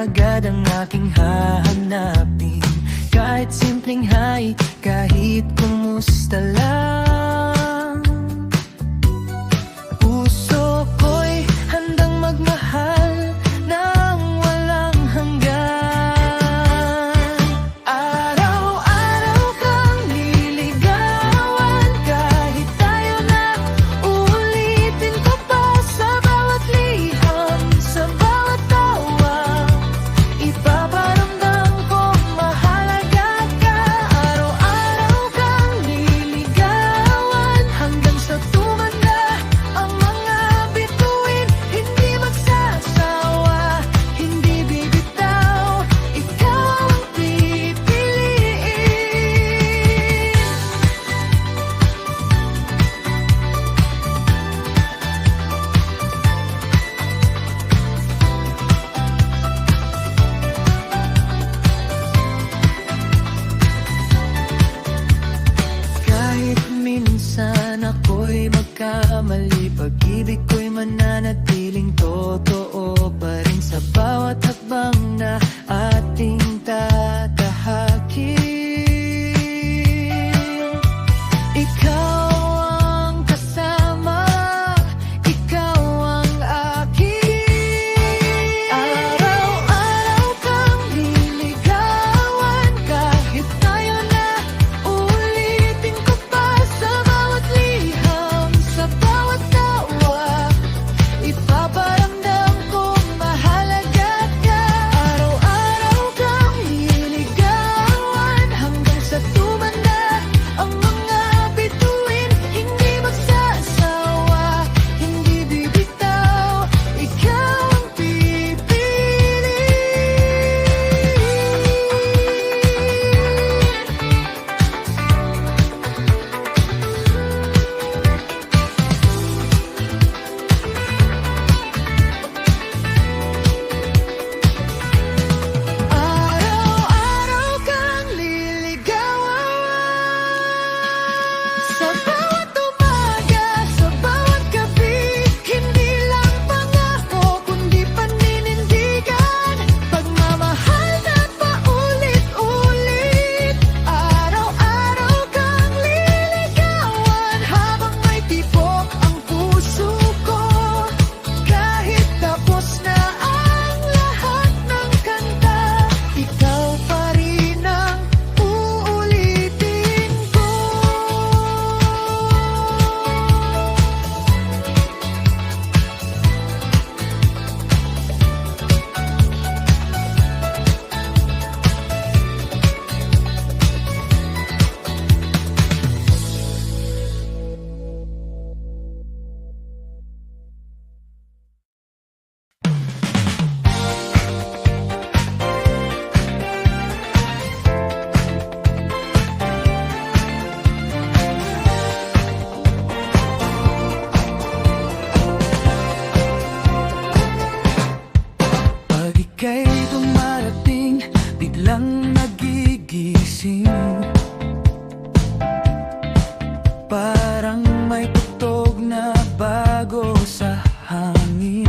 agad ang aking hahanapin. Kahit simpleng hi, kahit kumusta lang. Puso ko'y handang magmahal nang walang hanggan. Araw-araw kang liligawan, kahit tayo na ulitin ko pa. Sa bawat liham, sa bawat tawa, ipaparamdam ko mahalaga ka. Araw-araw kang liligawan, hanggang sa tumanda ang mga bituin. Hindi magsasawa, hindi bibitaw, ikaw ang pipiliin. Kahit minsan ako'y magkamali, pag-ibig ko'y mananatiling totoo pa rin sa bawat hakbang na ating tatahakin. Ikaw ang kasama, ikaw ang akin. Araw-araw kang liligawan, kahit tayo na ulitin ko pa. Sa bawat liham, sa bawat tawa, ipaparamdam ko mahalaga ka. Araw-araw kang liligawan, hanggang sa tumanda ang mga bituin. Hindi magsasawa, hindi bibitaw, ikaw ang pipiliin. Araw-araw kang liligawan, sa bawat umaga, sa bawat gabi. Hindi lang pangako, kundi paninindigan, pagmamahal na paulit-ulit. Araw-araw kang liligawan, habang may tibok ang puso ko. Kahit tapos na ang lahat ng kanta, ikaw pa rin ang uulitin ko. Pag ika'y dumarating, biglang nagigising. Parang may tugtog na bago sa hangin.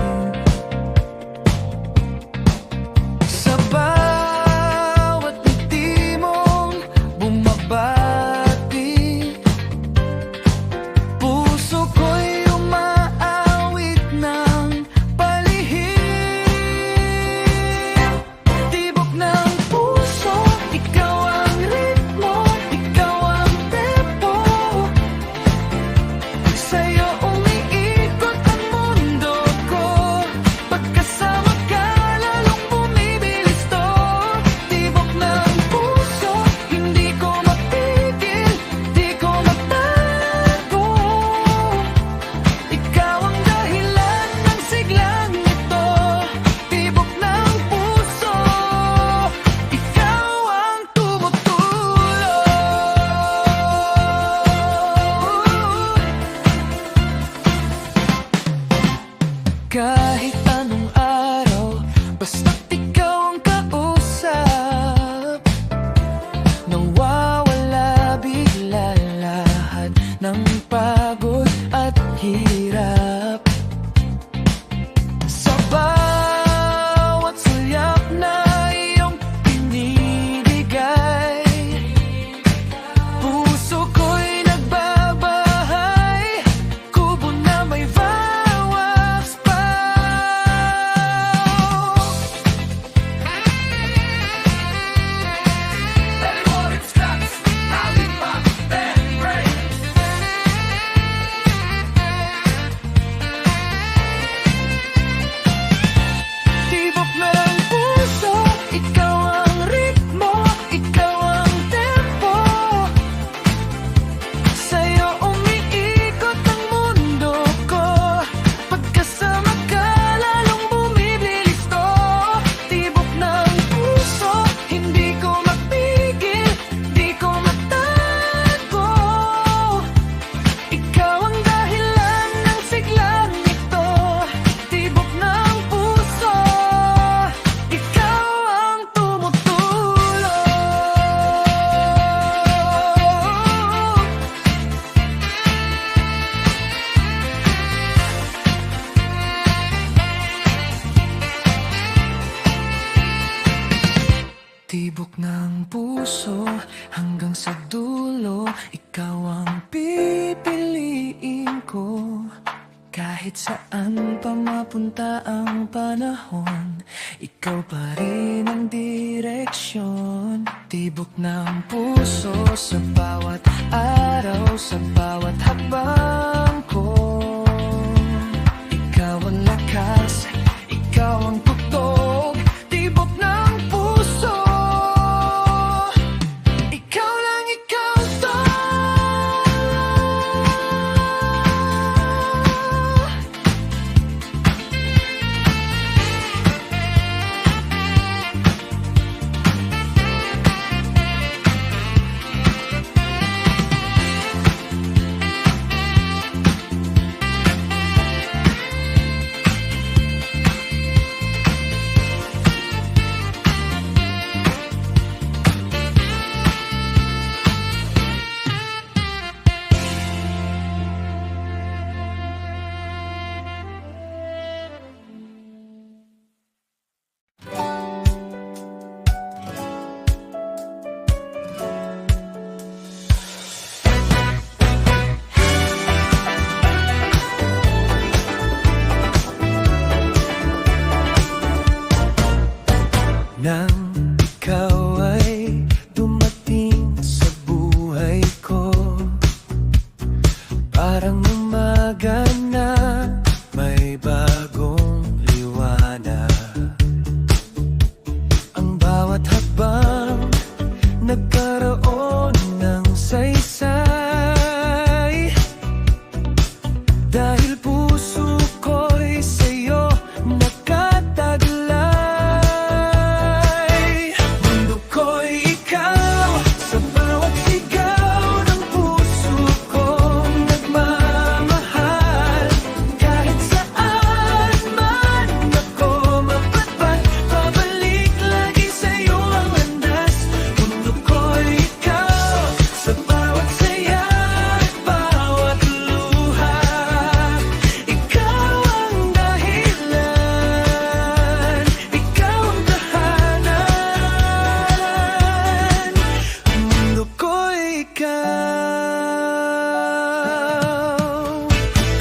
Sa bawat ngiti mong bumabati, puso ko'y umaawit ng palihim. Tibok ng puso, ikaw ang ritmo, ikaw ang tempo. Sa'yo umiikot ang mundo ko, pagkasama ka lalong bumibilis to. Tibok ng puso, hindi ko mapigil, di ko magtago. Ikaw ang dahilan ng siglang ito. Tibok ng puso, ikaw ang tumutulong. Kahit anong araw, basta't ikaw ang kausap, nawawala bigla lahat ng pagod at hirap. Sa bawat sulyap na ko. Kahit saan pa mapunta ang panahon, ikaw pa rin ang direksyon. Tibok ng puso sa bawat araw, sa bawat hakbang ko. Ikaw ang lakas, ikaw ang tugtog, tibok ng puso. Ikaw lang, ikaw to. Nang ikaw ay dumating sa buhay ko, parang umaga na may bagong liwanag. Ang bawat hakbang nagkaroon ng saysay, dahil puso ko'y sa'yo nakataglay.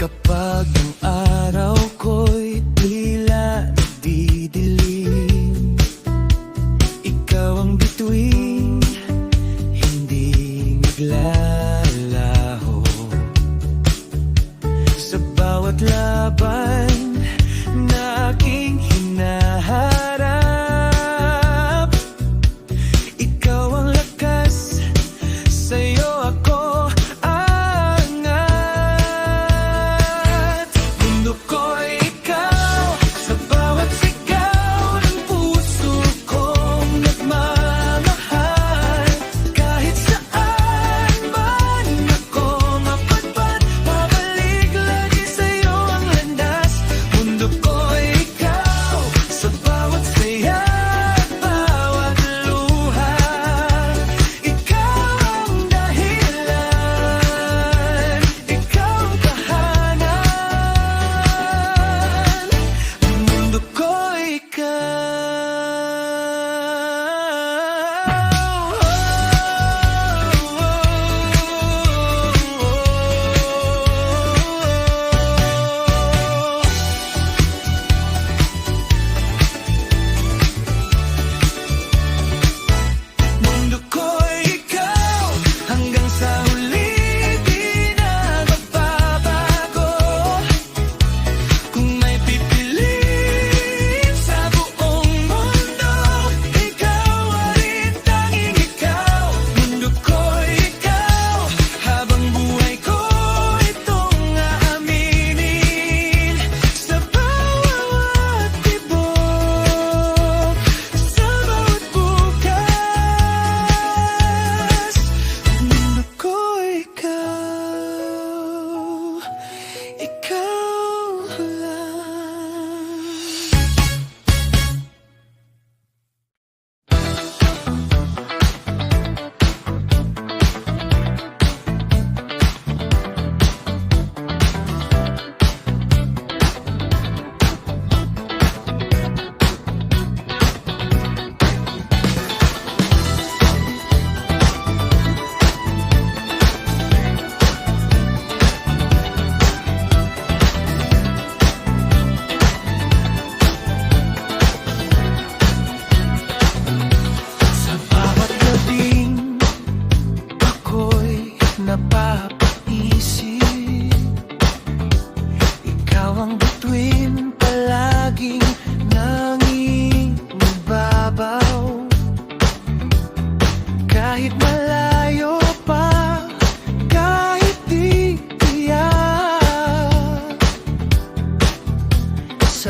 Kapag ang araw ko'y tila nagdidilim, ikaw ang bituin, hindi naglalaho. Sa bawat laban na aking hinaharap, ikaw ang lakas, sa'yo ako sa'yo ang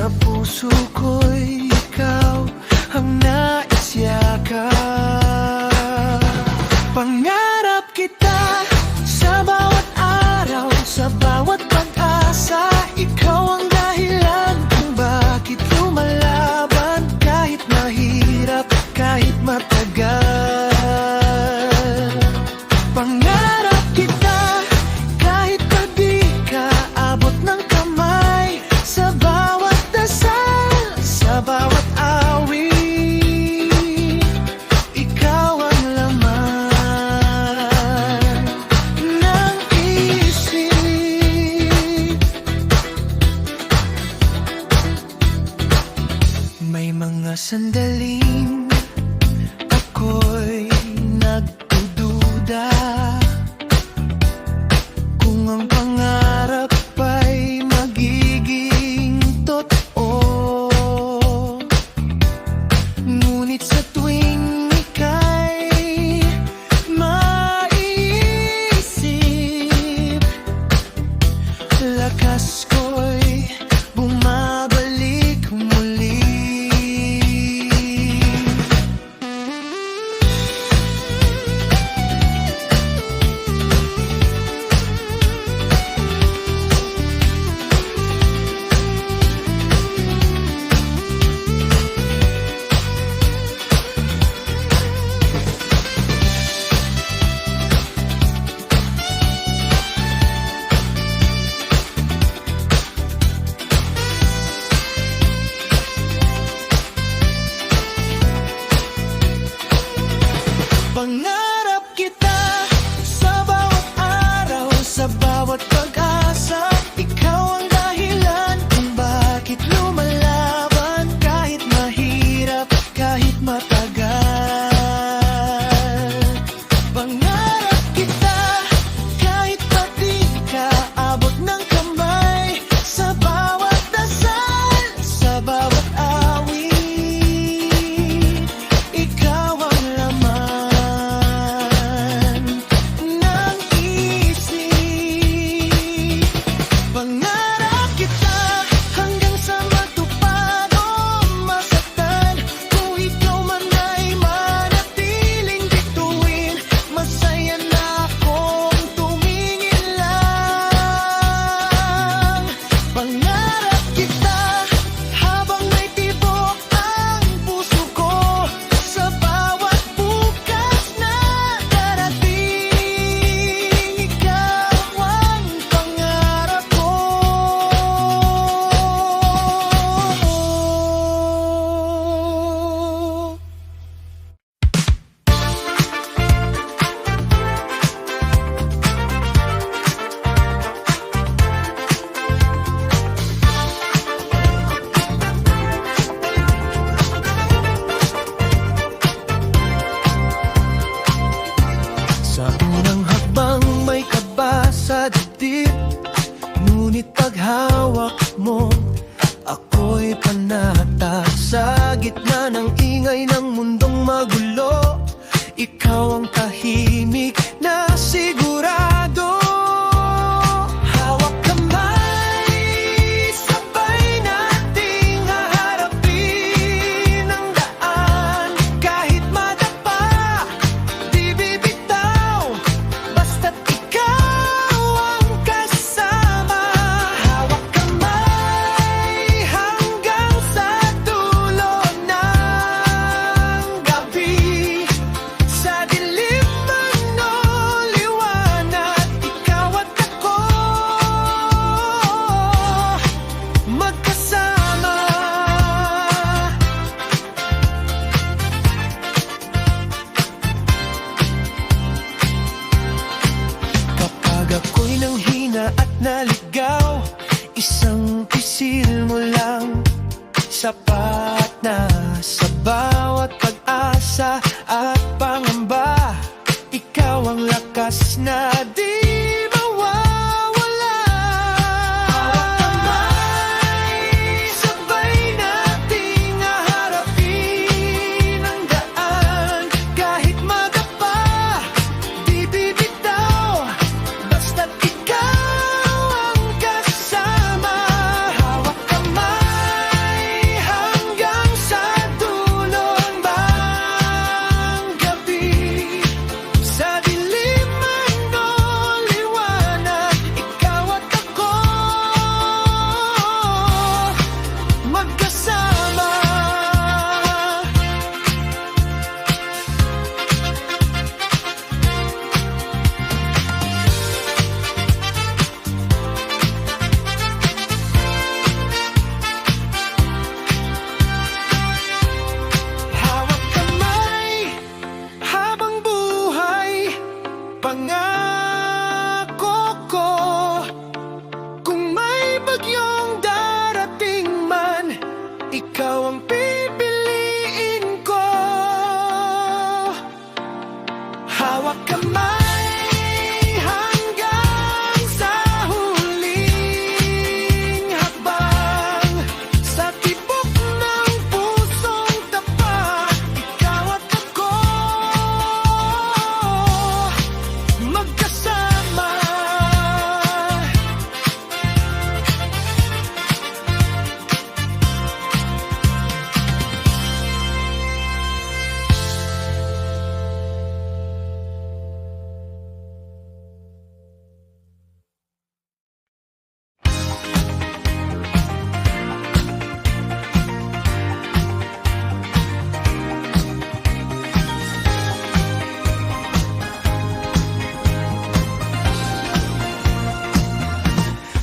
Sa puso ko'y ikaw ang nais yakap. Pangarap kita sa bawat araw, sa bawat pag-asa. Ikaw ang dahilan kung bakit lumalaban, kahit mahirap, kahit matagal. Pangarap kita kahit pa di ka abot ng kamay, sa bawat dasal, sa bawat awit. Ikaw ang laman ng isip. May mga sandaling ako'y nagdududa kung ang pangarap ay magiging totoo. Ngunit sa tuwing ika'y maiisip, lakas ko'y bumabalik muli. Pangarap kita sa bawat araw, sa bawat pag-asa. Ikaw ang dahilan kung bakit lumalaban, kahit mahirap, kahit matagal. Pangarap kita kahit pa di ka abot ng kamay, sa bawat dasal, sa bawat awit. Ikaw ang laman ng isip. Pangarap kita hanggang sa matupad o masaktan. Kung ikaw man ay manatiling bituin, masaya na akong tumingin lang. Pangarap kita habang may tibok ang puso ko, sa bawat bukas na darating. Ikaw ang pangarap ko. Sa unang hakbang may kaba sa dibdib, ngunit paghawak mo ako'y panatag. Sa gitna ng ingay ng mundong magulo, ikaw ang tahimik na sigurado. Hawak kamay, sabay nating haharapin ang daan. Kahit madapa, di bibitaw, basta't ikaw ang kasama. Hawak kamay hanggang sa dulo ng gabi. Sa dilim man o liwanag, ikaw at ako magkasama. Kapag ako'y nanghina at naligaw, isang pisil mo lang sapat na. Sa bawat pag-asa at pangamba, ikaw ang lakas na di mawawala. Hawak kamay, sabay nating haharapin ang daan. Kahit madapa, di bibitaw, basta't ikaw ang kasama. Hawak kamay bagyong darating man, ikaw ang pipiliin ko. Hawak kamay hanggang sa huling hakbang, sa tibok ng pusong tapat, ikaw at ako magkasama.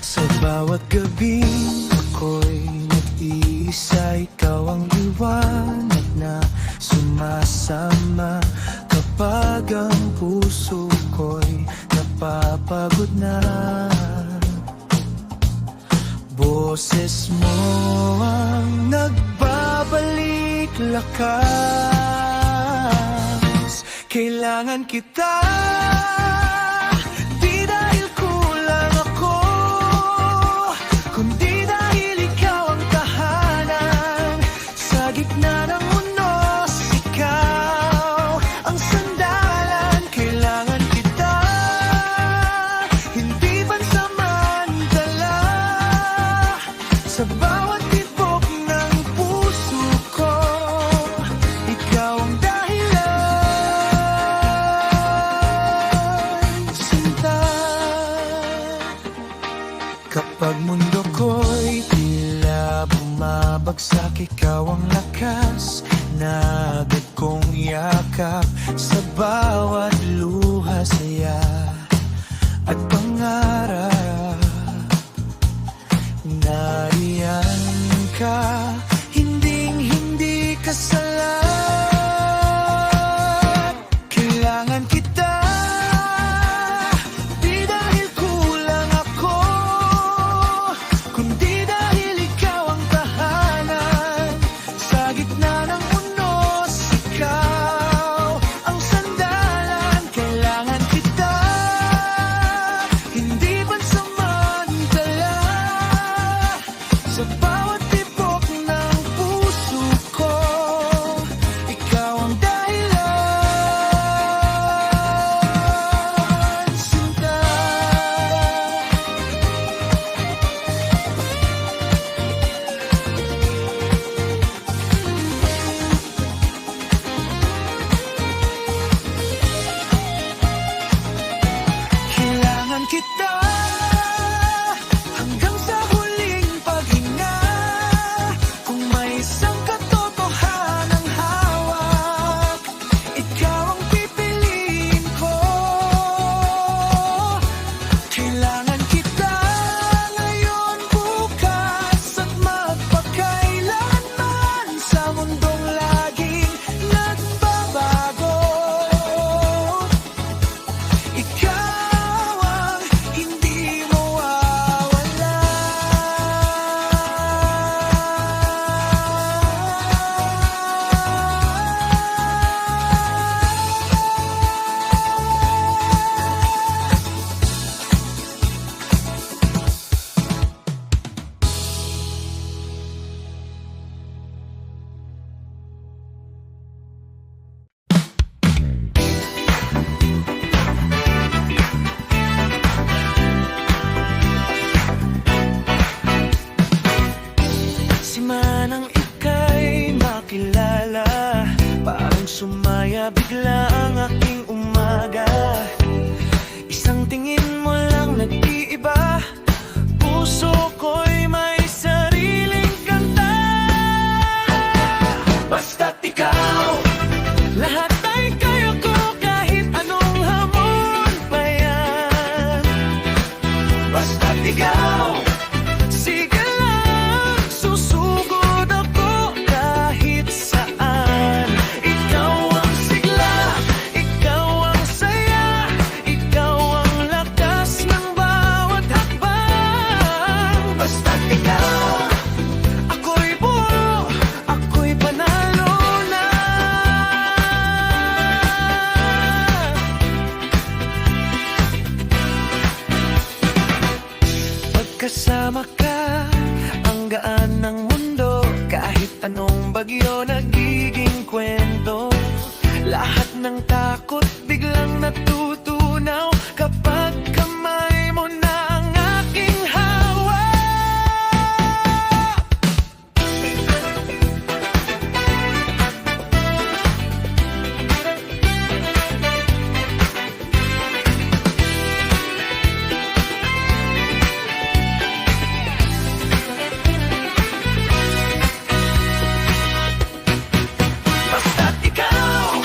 Sa bawat gabi ako'y nag-iisa, ikaw ang liwanag na sumasama. Kapag ang puso ko'y napapagod na, boses mo ang nagbabalik lakas. Kailangan kita, di dahil kulang ako, kundi dahil ikaw ang tahanan. Sa gitna ng unos, ikaw ang sandalan. Kailangan kita, hindi pansamantala. Sa bawat tibok ng puso ko, ikaw ang dahilan. Sinta, kapag mundo ko'y tila bumabagsak, ikaw ang lakas na agad kong yakap. Sa bawat luha, saya at pangarap, nariyan ka, hinding-hindi ka salat. Kailangan kita, di dahil kulang ako, kundi dahil ikaw ang tahanan. Sa gitna ng unos, ikaw ang sandalan. Kailangan kita, hindi pansamantala. Kasama ka, ang gaan ng mundo. Kahit anong bagyo nagiging kwento. Lahat ng takot biglang natutunaw kapag kamay mo na ang aking hawak. Basta't ikaw,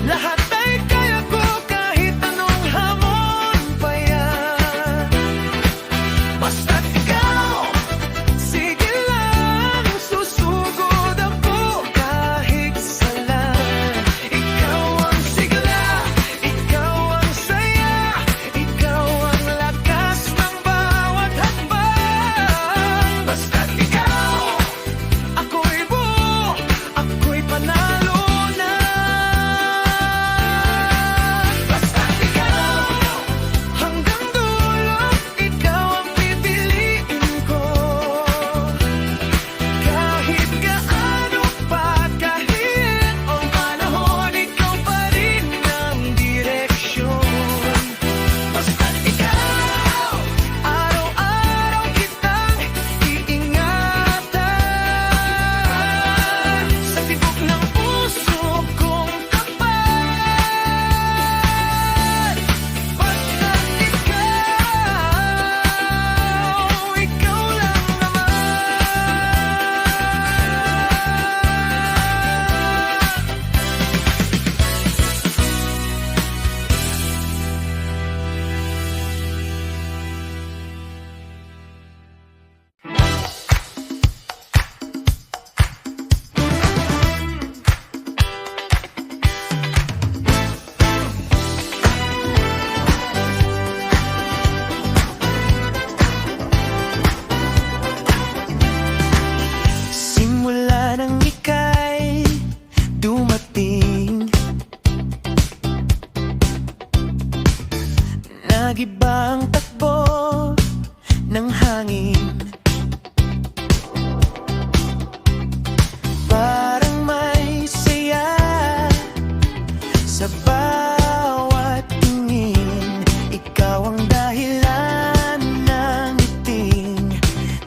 lahat ay kaya ko kahit anong hamon pa yan. Basta't ikaw, sige lang, susugod ako kahit saan. Ikaw ang sigla, ikaw ang saya, ikaw ang lakas ng bawat hakbang. Basta't ikaw, ako'y buo, ako'y panalo na. Basta't ikaw, hanggang dulo, ikaw ang pipiliin ko. Kahit gaano pa kahit ang panahon, ikaw pa rin ang direksyon. Basta't ikaw, araw-araw kitang iingatan. Sa tibok ng puso kong tapat. Basta't ikaw lang simula nang ika'y dumating, nag-iba ang takbo ng hangin. Parang may saya sa bawat tingin. Ikaw ang dahilan ng ngiting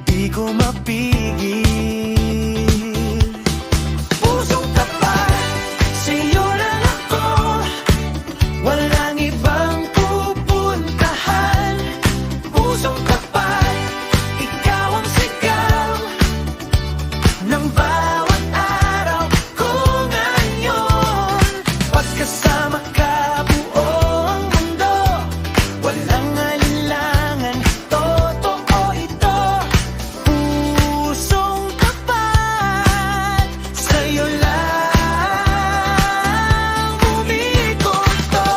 di ko mapigil. Pusong tapat, sa'yo lang ako, walang ibang pupuntahan. Pusong tapat, ikaw ang sigaw ng bawat araw ko ngayon. Pagkasama ka, buo ang mundo, walang alinlangan, totoo ito. Pusong tapat, sa'yo lang umikot to.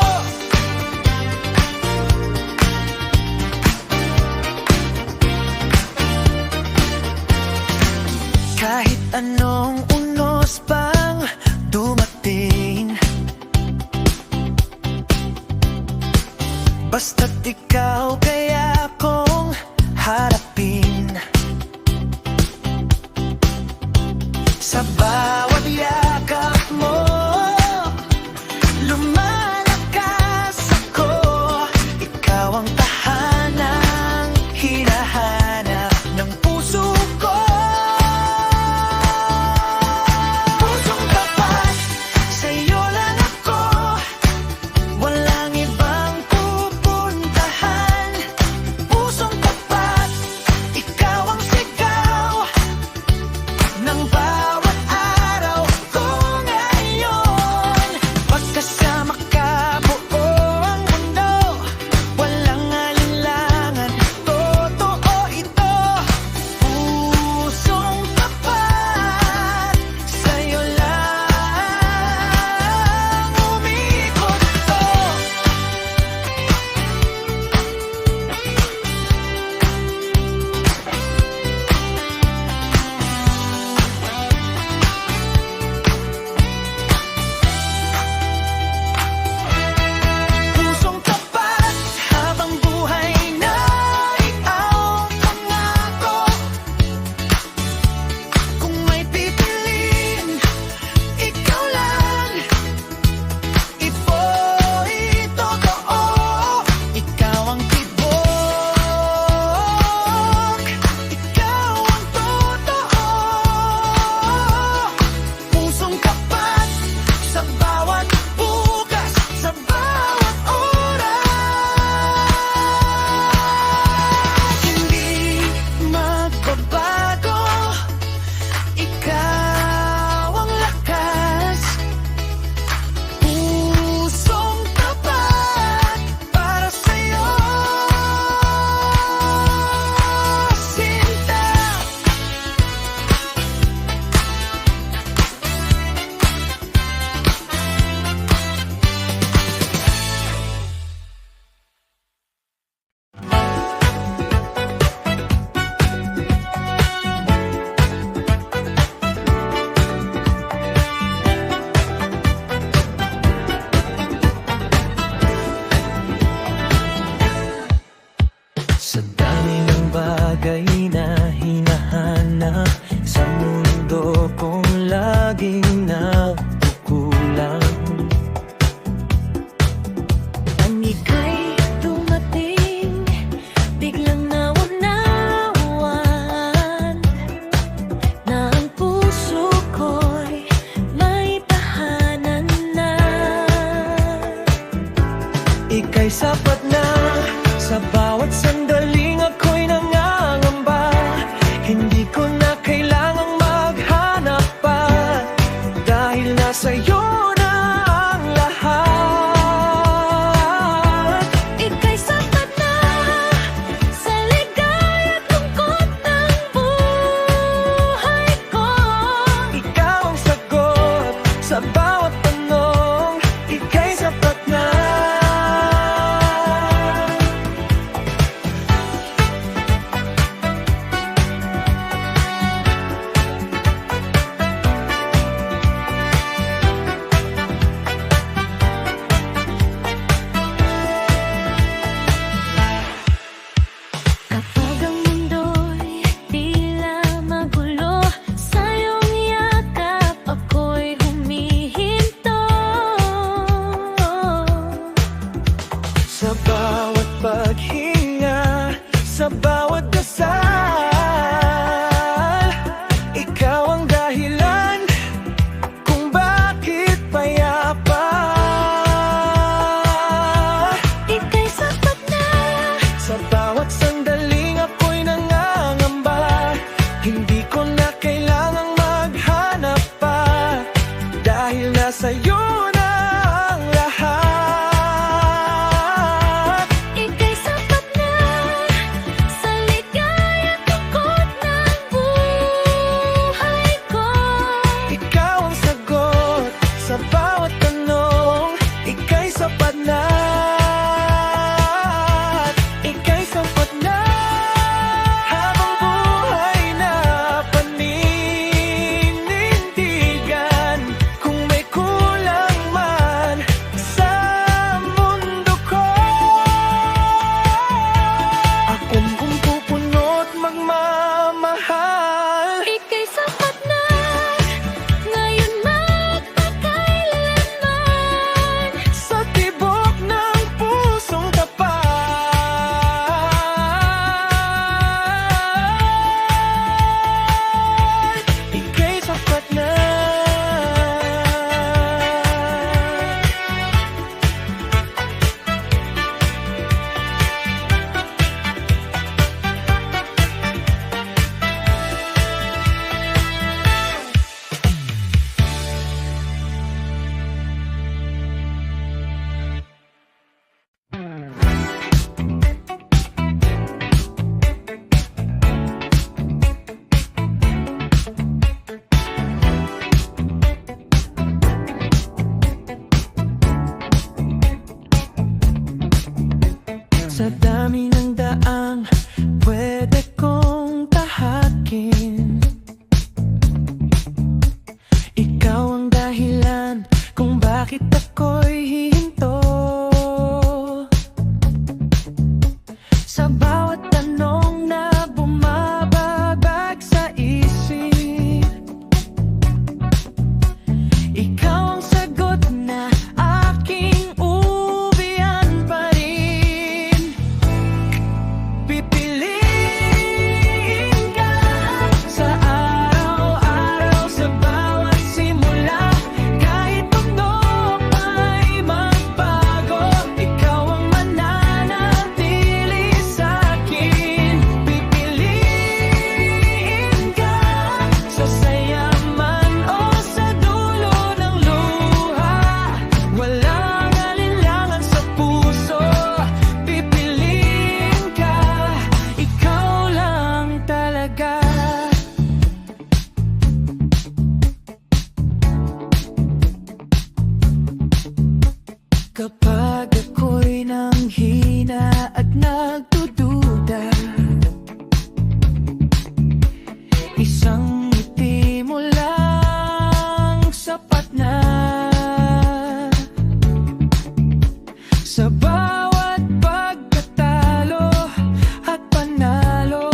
Kahit anong unos pang dumating, basta't ikaw kaya kong harapin. Sa bawat yakap mo, lumalakas ako. Ikaw ang tahanang hinahanap ng puso ko. di na hinahanap sa mundo kong laging nagkukulang. Ang ika'y dumating, biglang naunawan na ang puso ko'y may tahanan na. Ika'y sapat na sa bawat sandaling ako'y nangangamba. Hindi ko na kailangang maghanap pa, dahil nasa'yo na ang lahat. Ika'y sapat na sa ligaya at lungkot ng buhay ko. Ikaw ang sagot sa bawat tanong. Ika'y sapat na. Kapag ang mundo'y tila magulo, sa iyong yakap ako'y humihinto. Sa bawat paghinga, sa bawat dasal, ikaw ang dahilan kung bakit payapa. Ika'y sapat na Sa bawat sandaling ako'y nangangamba. Hindi ko na kailangang maghanap pa, dahil nasa'yo na ang lahat. Ika'y sapat na sa ligaya at lungkot ng buhay ko. Ikaw ang sagot sa bawat tanong. Ika'y sapat na. Ika'y sapat na. Habang buhay na paninindigan, kung may kulang man sa mundo ko, akong kung pupuno't magmamahal. Ika'y sapat na ngayon magpakailanman. Sa tibok ng pusong tapat, ika'y sapat na. Sa dami ng daang pwede kong tahakin, ikaw ang dahilan kung bakit ako'y hihinto. Sa bawat tanong na bumabagabag sa isip, ikaw ang sagot na aking ubian pa rin. Pipiliin ka sa araw-araw, sa bawat simula. Kahit mundo ay magbago, ikaw ang mananatili sa'kin. Pipiliin ka sa saya man o sa dulo ng luha. Walang alinlangan sa puso. Pipiliin ka, ikaw lang talaga. Kapag ako'y nanghina at nagdududa, isang ngiti mo lang sapat na. Sa bawat pagkatalo at panalo,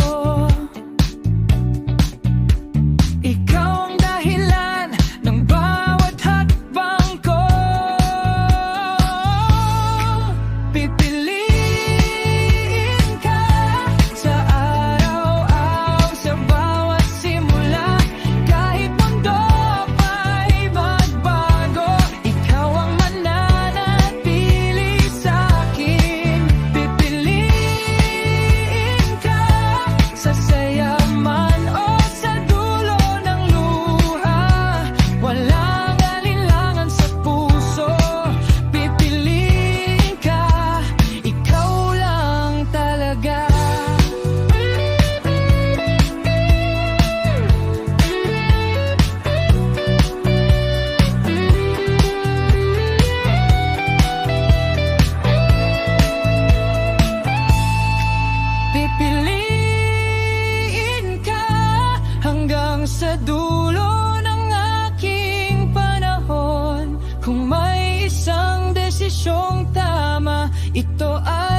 sa dulo ng aking panahon. Kung may isang desisyong tama, ito ay